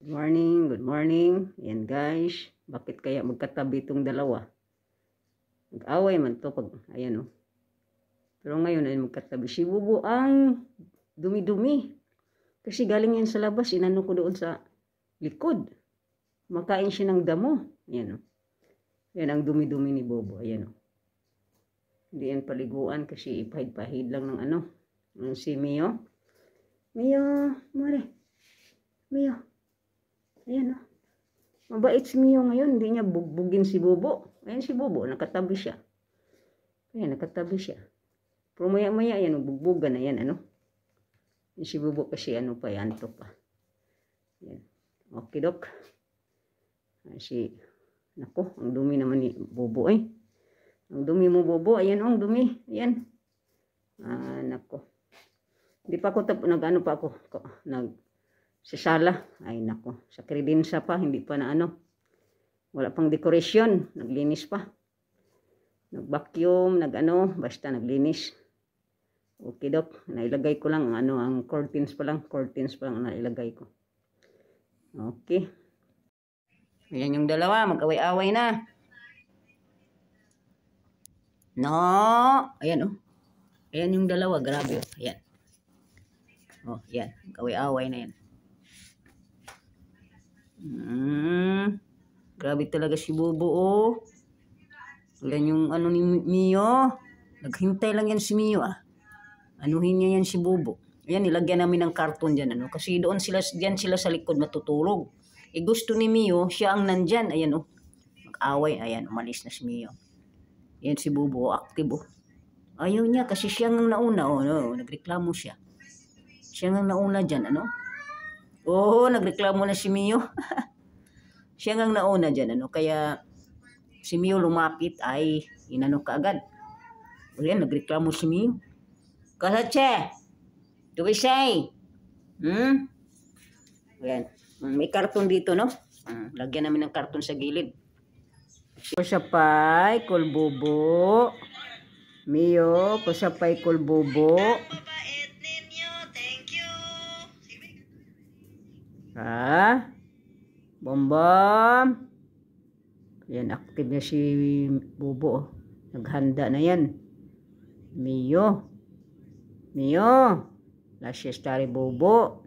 Good morning. Yan guys, bakit kaya magkatabi itong dalawa? Nag-away man to pag, ayan o. Pero ngayon ay magkatabi. Si Bubo ang dumi-dumi. Kasi galing yan sa labas, inano ko doon sa likod. Makain siya ng damo. Ayan o. Yan ang dumi-dumi ni Bobo. Ayan o. Hindi yan paliguan kasi ipahid-pahid lang ng ano. Si Mio. Mio, mare. Mio. Ayan o. Mabait si Mio ngayon. Hindi niya bugbugin si Bobo. Ayan si Bobo. Nakatabi siya. Ayan, nakatabi siya. Pero maya-maya yan. Bugbugan na yan. Ano? Yung si Bobo kasi ano pa. Yanto pa. Ayan. Okay, Dok. Nako, ang dumi naman ni Bobo ay. Ang dumi mo, Bobo. Ayan o, ang dumi. Ayan. Nako. Hindi pa ako nag-ano pa ako. Sa sala. Ay, nako. Sa kredensa pa. Hindi pa na ano. Wala pang dekorasyon. Naglinis pa. Nag-vacuum. Nag-ano. Basta naglinis. Okay, Dok. Nailagay ko lang ano, ang curtains pa lang. Curtains pa lang nailagay ko. Okay. Ayan yung dalawa. Mag-away-away na. No. Ayan, oh. Ayan yung dalawa. Grabe, oh. Ayan. Oh, yan. Mag-away-away na yan. Grabe talaga si Bobo, oh. Ayan yung ano ni Mio. Naghintay lang yan si Mio, ah. Anuhin niya yan si Bobo. Ayan, nilagyan namin ng karton dyan, ano. Kasi doon dyan sila sa likod matutulog. Gusto ni Mio, siya ang nandyan. Ayan, oh. Mag-away. Ayan, umalis na si Mio. Ayan si Bobo, active, oh. Ayaw niya kasi siya ang nauna, oh. No, nagreklamo siya. Siya ang nauna dyan, ano. Oh, nagreklamo na si Mio. Siya ang nauna dyan, ano. Kaya si Mio lumapit, ay inano ka agad. Ayan, nagreklamo si Mio. Kasache, do we say? Ayan. May karton dito, no? Lagyan namin ng karton sa gilid. Kusapay, kulbobo. Mio, kusapay, kulbobo. Ha? Bombom. Ayan, active na si Bobo. Naghanda na yan. Mio. Mio. Lasya Bobo.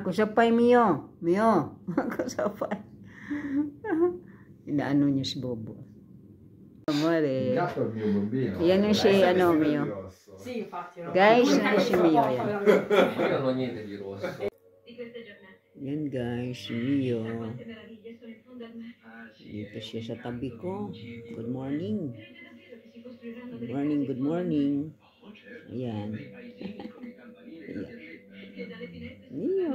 Kusapay Mio. Mio. Kusapay. Inaano niya si Bobo. Amore. Yan yung si ano Mio. Sì, infatti. Guys, ano si Mio yan. Io non ho niente di rosso. Yan guys, si Mio. Dito siya sa tabi ko. Good morning. Good morning, good morning. Ayan. Mio.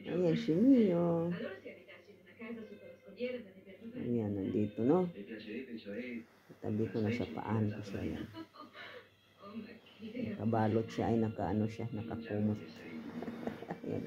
Ayan si Mio. Ayan, nandito, no? Tabi ko na sa paan ko siya yan. Nakabalot siya, ay nakaano siya, nakakumot. Ayan.